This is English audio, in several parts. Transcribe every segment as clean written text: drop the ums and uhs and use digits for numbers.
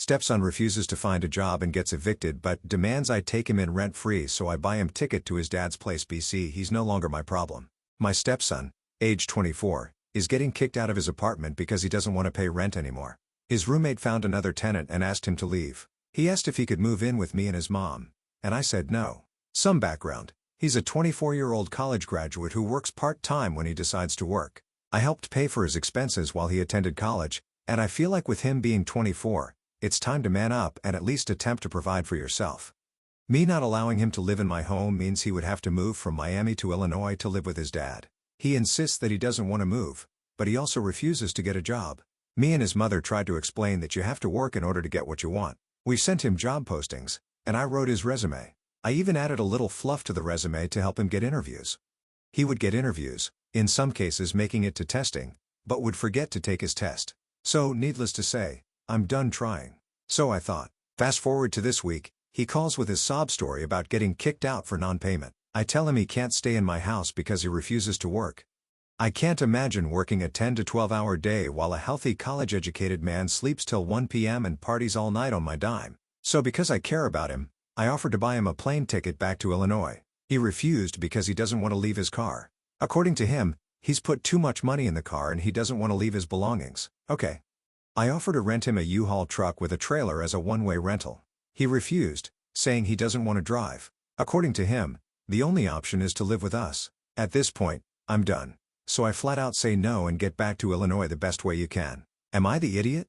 Stepson refuses to find a job and gets evicted but demands I take him in rent-free, so I buy him ticket to his dad's place. BC, he's no longer my problem. My stepson, age 24, is getting kicked out of his apartment because he doesn't want to pay rent anymore. His roommate found another tenant and asked him to leave. He asked if he could move in with me and his mom, and I said no. Some background. He's a 24-year-old college graduate who works part-time when he decides to work. I helped pay for his expenses while he attended college, and I feel like with him being 24, it's time to man up and at least attempt to provide for yourself. Me not allowing him to live in my home means he would have to move from Miami to Illinois to live with his dad. He insists that he doesn't want to move, but he also refuses to get a job. Me and his mother tried to explain that you have to work in order to get what you want. We sent him job postings, and I wrote his resume. I even added a little fluff to the resume to help him get interviews. He would get interviews, in some cases making it to testing, but would forget to take his test. So, needless to say, I'm done trying. So I thought. Fast forward to this week, he calls with his sob story about getting kicked out for non-payment. I tell him he can't stay in my house because he refuses to work. I can't imagine working a 10 to 12-hour day while a healthy college-educated man sleeps till 1 p.m. and parties all night on my dime. So because I care about him, I offered to buy him a plane ticket back to Illinois. He refused because he doesn't want to leave his car. According to him, he's put too much money in the car and he doesn't want to leave his belongings. Okay. I offered to rent him a U-Haul truck with a trailer as a one-way rental. He refused, saying he doesn't want to drive. According to him, the only option is to live with us. At this point, I'm done. So I flat out say no and get back to Illinois the best way you can. Am I the idiot?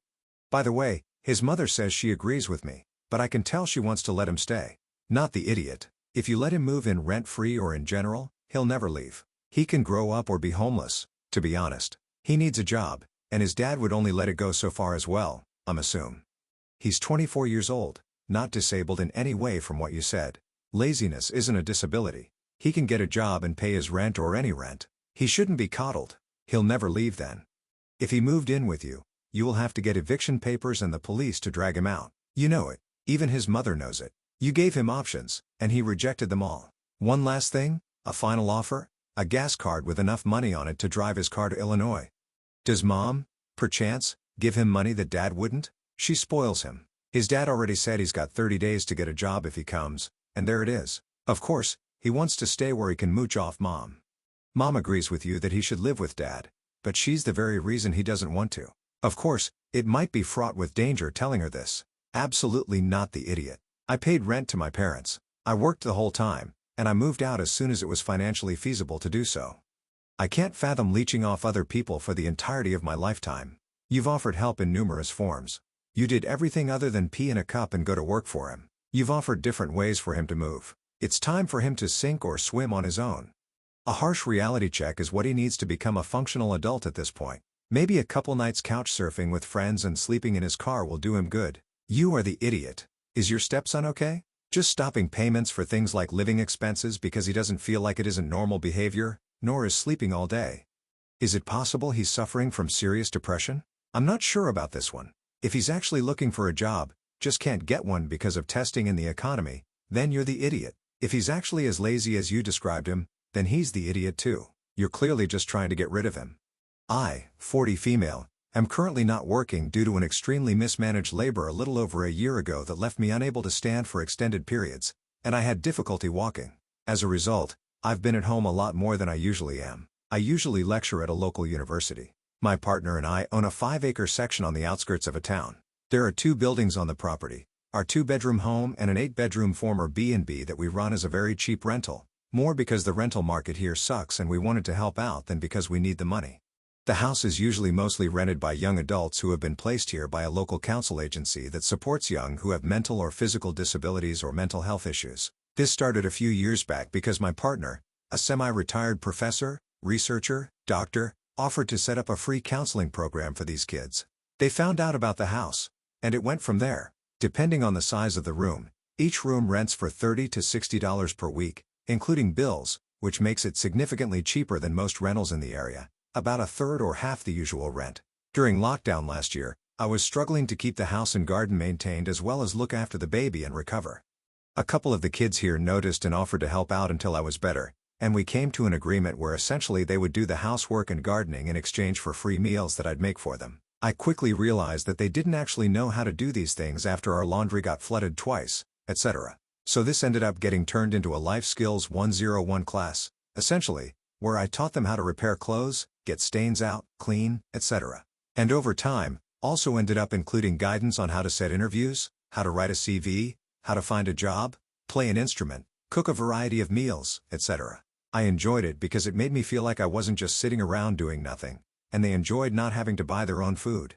By the way, his mother says she agrees with me, but I can tell she wants to let him stay. Not the idiot. If you let him move in rent-free or in general, he'll never leave. He can grow up or be homeless, to be honest. He needs a job, and his dad would only let it go so far as well, I'm assuming. He's 24 years old, not disabled in any way from what you said. Laziness isn't a disability. He can get a job and pay his rent or any rent. He shouldn't be coddled. He'll never leave then. If he moved in with you, you will have to get eviction papers and the police to drag him out. You know it. Even his mother knows it. You gave him options, and he rejected them all. One last thing, a final offer, a gas card with enough money on it to drive his car to Illinois. Does mom, perchance, give him money that dad wouldn't? She spoils him. His dad already said he's got 30 days to get a job if he comes, and there it is. Of course, he wants to stay where he can mooch off mom. Mom agrees with you that he should live with dad, but she's the very reason he doesn't want to. Of course, it might be fraught with danger telling her this. Absolutely not the idiot. I paid rent to my parents. I worked the whole time, and I moved out as soon as it was financially feasible to do so. I can't fathom leeching off other people for the entirety of my lifetime. You've offered help in numerous forms. You did everything other than pee in a cup and go to work for him. You've offered different ways for him to move. It's time for him to sink or swim on his own. A harsh reality check is what he needs to become a functional adult at this point. Maybe a couple nights couch surfing with friends and sleeping in his car will do him good. You are the idiot. Is your stepson okay? Just stopping payments for things like living expenses because he doesn't feel like it isn't normal behavior, nor is sleeping all day. Is it possible he's suffering from serious depression? I'm not sure about this one. If he's actually looking for a job, just can't get one because of testing in the economy, then you're the idiot. If he's actually as lazy as you described him, then he's the idiot too. You're clearly just trying to get rid of him. I, 40 female, am currently not working due to an extremely mismanaged labor a little over a year ago that left me unable to stand for extended periods, and I had difficulty walking. As a result, I've been at home a lot more than I usually am. I usually lecture at a local university. My partner and I own a 5-acre section on the outskirts of a town. There are 2 buildings on the property, our 2-bedroom home and an 8-bedroom former B&B that we run as a very cheap rental, more because the rental market here sucks and we wanted to help out than because we need the money. The house is usually mostly rented by young adults who have been placed here by a local council agency that supports young who have mental or physical disabilities or mental health issues. This started a few years back because my partner, a semi-retired professor, researcher, doctor, offered to set up a free counseling program for these kids. They found out about the house, and it went from there. Depending on the size of the room, each room rents for $30 to $60 per week, including bills, which makes it significantly cheaper than most rentals in the area, about a third or half the usual rent. During lockdown last year, I was struggling to keep the house and garden maintained as well as look after the baby and recover. A couple of the kids here noticed and offered to help out until I was better, and we came to an agreement where essentially they would do the housework and gardening in exchange for free meals that I'd make for them. I quickly realized that they didn't actually know how to do these things after our laundry got flooded twice, etc. So this ended up getting turned into a Life Skills 101 class, essentially, where I taught them how to repair clothes, get stains out, clean, etc. And over time, also ended up including guidance on how to set interviews, how to write a CV, how to find a job, play an instrument, cook a variety of meals, etc. I enjoyed it because it made me feel like I wasn't just sitting around doing nothing, and they enjoyed not having to buy their own food.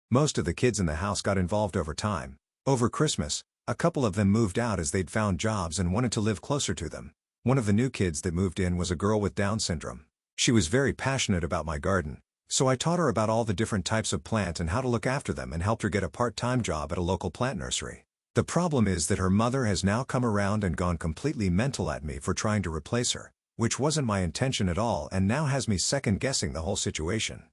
Most of the kids in the house got involved over time. Over Christmas, a couple of them moved out as they'd found jobs and wanted to live closer to them. One of the new kids that moved in was a girl with Down syndrome. She was very passionate about my garden, so I taught her about all the different types of plant and how to look after them and helped her get a part-time job at a local plant nursery. The problem is that her mother has now come around and gone completely mental at me for trying to replace her, which wasn't my intention at all and now has me second-guessing the whole situation.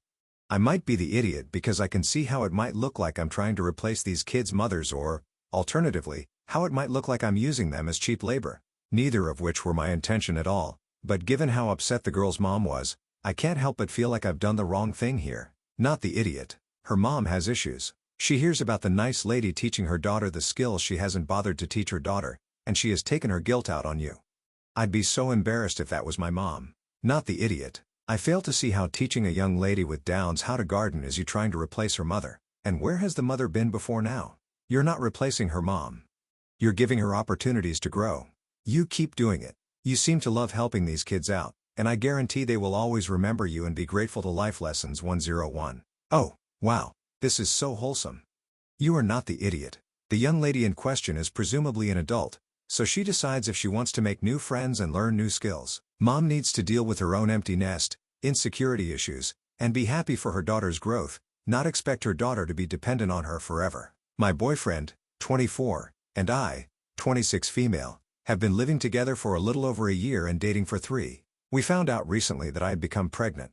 I might be the idiot because I can see how it might look like I'm trying to replace these kids' mothers or, alternatively, how it might look like I'm using them as cheap labor, neither of which were my intention at all, but given how upset the girl's mom was, I can't help but feel like I've done the wrong thing here. Not the idiot. Her mom has issues. She hears about the nice lady teaching her daughter the skills she hasn't bothered to teach her daughter, and she has taken her guilt out on you. I'd be so embarrassed if that was my mom. Not the idiot. I fail to see how teaching a young lady with Downs how to garden is you trying to replace her mother. And where has the mother been before now? You're not replacing her mom. You're giving her opportunities to grow. You keep doing it. You seem to love helping these kids out, and I guarantee they will always remember you and be grateful to Life Lessons 101. Oh, wow, this is so wholesome. You are not the idiot. The young lady in question is presumably an adult, so she decides if she wants to make new friends and learn new skills. Mom needs to deal with her own empty nest, insecurity issues, and be happy for her daughter's growth, not expect her daughter to be dependent on her forever. My boyfriend, 24, and I, 26 female, have been living together for a little over a year and dating for 3. We found out recently that I had become pregnant.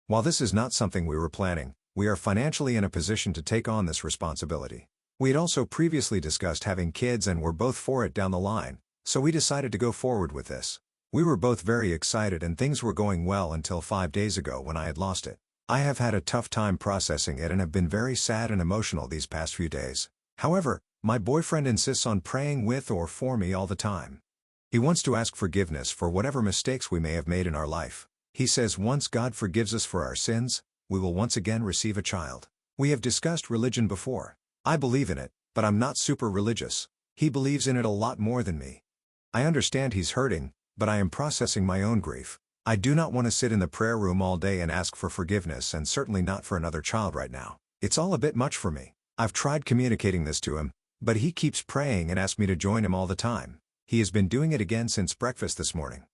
While this is not something we were planning, we are financially in a position to take on this responsibility. We had also previously discussed having kids and were both for it down the line, so we decided to go forward with this. We were both very excited and things were going well until 5 days ago when I had lost it. I have had a tough time processing it and have been very sad and emotional these past few days. However, my boyfriend insists on praying with or for me all the time. He wants to ask forgiveness for whatever mistakes we may have made in our life. He says once God forgives us for our sins, we will once again receive a child. We have discussed religion before. I believe in it, but I'm not super religious. He believes in it a lot more than me. I understand he's hurting, but I am processing my own grief. I do not want to sit in the prayer room all day and ask for forgiveness and certainly not for another child right now. It's all a bit much for me. I've tried communicating this to him, but he keeps praying and asks me to join him all the time. He has been doing it again since breakfast this morning.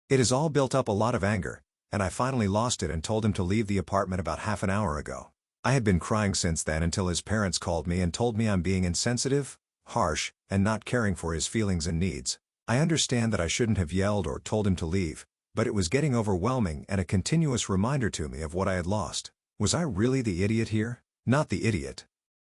It has all built up a lot of anger, and I finally lost it and told him to leave the apartment about half an hour ago. I had been crying since then until his parents called me and told me I'm being insensitive, harsh, and not caring for his feelings and needs. I understand that I shouldn't have yelled or told him to leave, but it was getting overwhelming and a continuous reminder to me of what I had lost. Was I really the idiot here? Not the idiot.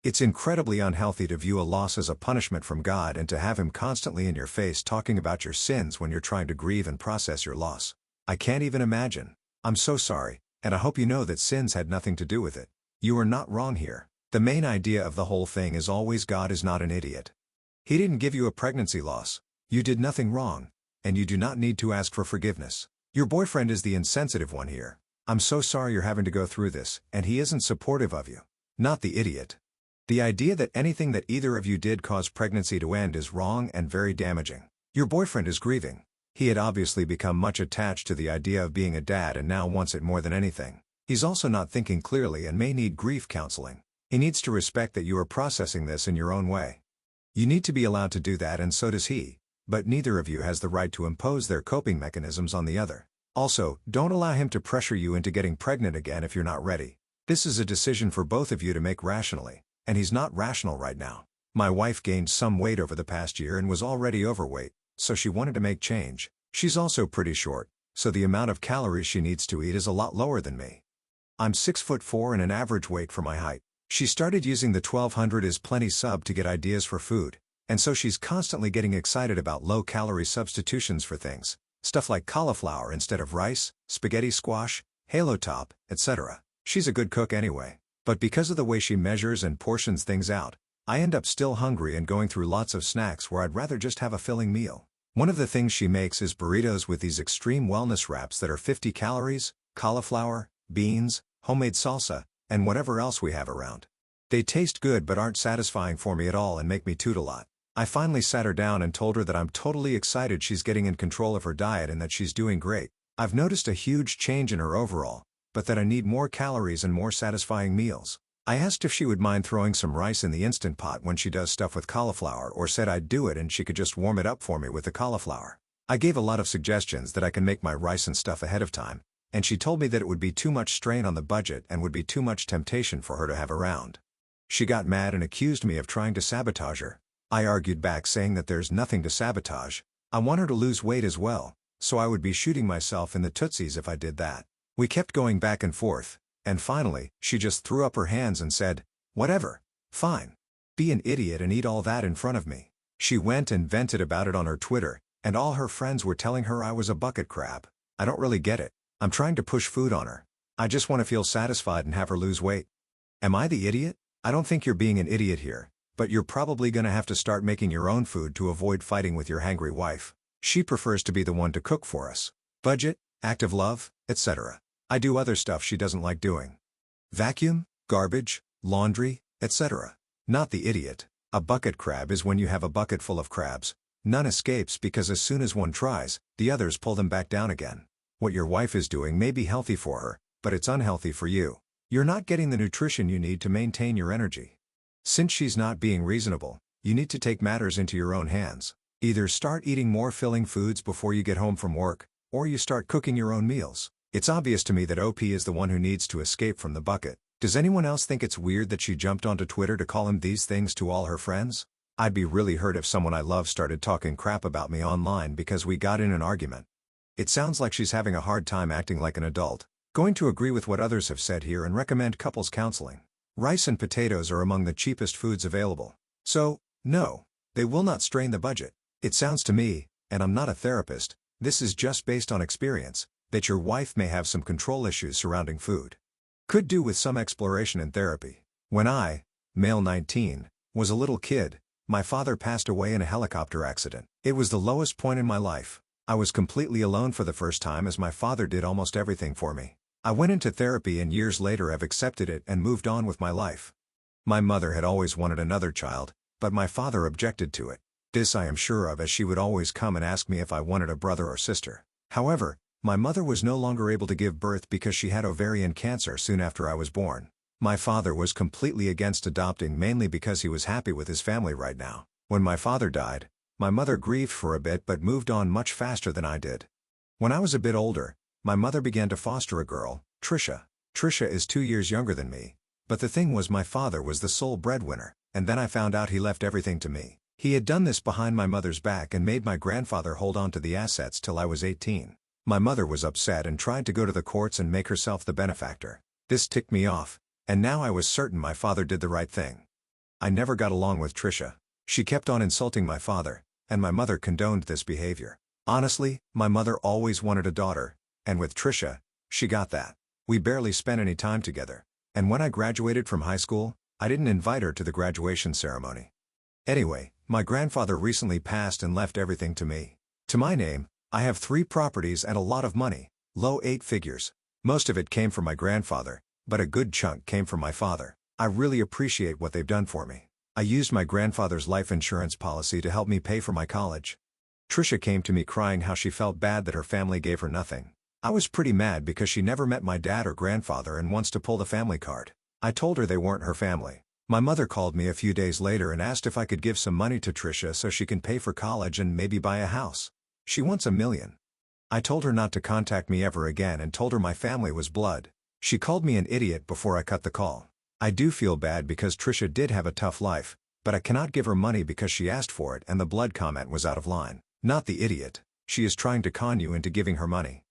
It's incredibly unhealthy to view a loss as a punishment from God and to have him constantly in your face talking about your sins when you're trying to grieve and process your loss. I can't even imagine. I'm so sorry, and I hope you know that sins had nothing to do with it. You are not wrong here. The main idea of the whole thing is always God is not an idiot. He didn't give you a pregnancy loss. You did nothing wrong, and you do not need to ask for forgiveness. Your boyfriend is the insensitive one here. I'm so sorry you're having to go through this, and he isn't supportive of you. Not the idiot. The idea that anything that either of you did cause pregnancy to end is wrong and very damaging. Your boyfriend is grieving. He had obviously become much attached to the idea of being a dad and now wants it more than anything. He's also not thinking clearly and may need grief counseling. He needs to respect that you are processing this in your own way. You need to be allowed to do that and so does he, but neither of you has the right to impose their coping mechanisms on the other. Also, don't allow him to pressure you into getting pregnant again if you're not ready. This is a decision for both of you to make rationally, and he's not rational right now. My wife gained some weight over the past year and was already overweight, so she wanted to make change. She's also pretty short, so the amount of calories she needs to eat is a lot lower than me. I'm 6'4" and an average weight for my height. She started using the 1200 is plenty sub to get ideas for food, and so she's constantly getting excited about low-calorie substitutions for things, stuff like cauliflower instead of rice, spaghetti squash, halo top, etc. She's a good cook anyway. But because of the way she measures and portions things out, I end up still hungry and going through lots of snacks where I'd rather just have a filling meal. One of the things she makes is burritos with these extreme wellness wraps that are 50 calories, cauliflower, beans, homemade salsa, and whatever else we have around. They taste good but aren't satisfying for me at all and make me toot a lot. I finally sat her down and told her that I'm totally excited she's getting in control of her diet and that she's doing great. I've noticed a huge change in her overall, but that I need more calories and more satisfying meals. I asked if she would mind throwing some rice in the Instant Pot when she does stuff with cauliflower, or said I'd do it and she could just warm it up for me with the cauliflower. I gave a lot of suggestions that I can make my rice and stuff ahead of time, and she told me that it would be too much strain on the budget and would be too much temptation for her to have around. She got mad and accused me of trying to sabotage her. I argued back saying that there's nothing to sabotage. I want her to lose weight as well, so I would be shooting myself in the tootsies if I did that. We kept going back and forth, and finally, she just threw up her hands and said, "Whatever. Fine. Be an idiot and eat all that in front of me." She went and vented about it on her Twitter, and all her friends were telling her I was a bucket crab. I don't really get it. I'm trying to push food on her. I just want to feel satisfied and have her lose weight. Am I the idiot? I don't think you're being an idiot here, but you're probably gonna have to start making your own food to avoid fighting with your hangry wife. She prefers to be the one to cook for us. Budget, act of love, etc. I do other stuff she doesn't like doing. Vacuum, garbage, laundry, etc. Not the idiot. A bucket crab is when you have a bucket full of crabs. None escapes because as soon as one tries, the others pull them back down again. What your wife is doing may be healthy for her, but it's unhealthy for you. You're not getting the nutrition you need to maintain your energy. Since she's not being reasonable, you need to take matters into your own hands. Either start eating more filling foods before you get home from work, or you start cooking your own meals. It's obvious to me that OP is the one who needs to escape from the bucket. Does anyone else think it's weird that she jumped onto Twitter to call him these things to all her friends? I'd be really hurt if someone I love started talking crap about me online because we got in an argument. It sounds like she's having a hard time acting like an adult. Going to agree with what others have said here and recommend couples counseling. Rice and potatoes are among the cheapest foods available. So, no, they will not strain the budget. It sounds to me, and I'm not a therapist, this is just based on experience, that your wife may have some control issues surrounding food. Could do with some exploration in therapy. When I, male 19, was a little kid, my father passed away in a helicopter accident. It was the lowest point in my life. I was completely alone for the first time as my father did almost everything for me. I went into therapy and years later I've accepted it and moved on with my life. My mother had always wanted another child, but my father objected to it. This I am sure of, as she would always come and ask me if I wanted a brother or sister. However, my mother was no longer able to give birth because she had ovarian cancer soon after I was born. My father was completely against adopting, mainly because he was happy with his family right now. When my father died, my mother grieved for a bit but moved on much faster than I did. When I was a bit older, my mother began to foster a girl, Trisha. Trisha is 2 years younger than me, but the thing was my father was the sole breadwinner, and then I found out he left everything to me. He had done this behind my mother's back and made my grandfather hold on to the assets till I was 18. My mother was upset and tried to go to the courts and make herself the benefactor. This ticked me off, and now I was certain my father did the right thing. I never got along with Trisha. She kept on insulting my father, and my mother condoned this behavior. Honestly, my mother always wanted a daughter, and with Trisha, she got that. We barely spent any time together, and when I graduated from high school, I didn't invite her to the graduation ceremony. Anyway, my grandfather recently passed and left everything to me. To my name, I have 3 properties and a lot of money, low 8 figures. Most of it came from my grandfather, but a good chunk came from my father. I really appreciate what they've done for me. I used my grandfather's life insurance policy to help me pay for my college. Trisha came to me crying how she felt bad that her family gave her nothing. I was pretty mad because she never met my dad or grandfather and wants to pull the family card. I told her they weren't her family. My mother called me a few days later and asked if I could give some money to Trisha so she can pay for college and maybe buy a house. She wants $1 million. I told her not to contact me ever again and told her my family was blood. She called me an idiot before I cut the call. I do feel bad because Trisha did have a tough life, but I cannot give her money because she asked for it and the blood comment was out of line. Not the idiot. She is trying to con you into giving her money.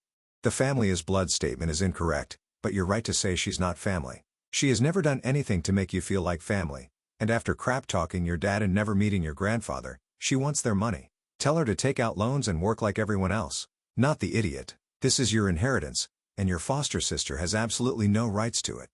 The family is blood statement is incorrect, but you're right to say she's not family. She has never done anything to make you feel like family, and after crap talking your dad and never meeting your grandfather, she wants their money. Tell her to take out loans and work like everyone else. Not the idiot. This is your inheritance, and your foster sister has absolutely no rights to it.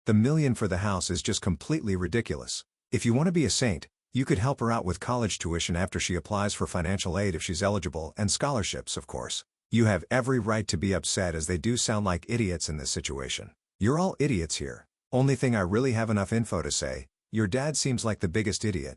The million for the house is just completely ridiculous. If you want to be a saint, you could help her out with college tuition after she applies for financial aid if she's eligible, and scholarships, of course. You have every right to be upset, as they do sound like idiots in this situation. You're all idiots here. Only thing I really have enough info to say, your dad seems like the biggest idiot.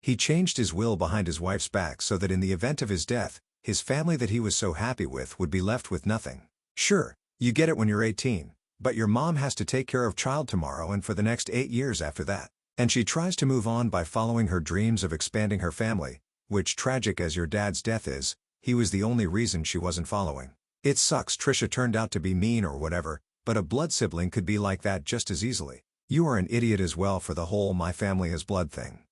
He changed his will behind his wife's back so that in the event of his death, his family that he was so happy with would be left with nothing. Sure, you get it when you're 18, but your mom has to take care of child tomorrow and for the next 8 years after that. And she tries to move on by following her dreams of expanding her family, which, tragic as your dad's death is, he was the only reason she wasn't following. It sucks Trisha turned out to be mean or whatever, but a blood sibling could be like that just as easily. You are an idiot as well for the whole "my family is blood" thing.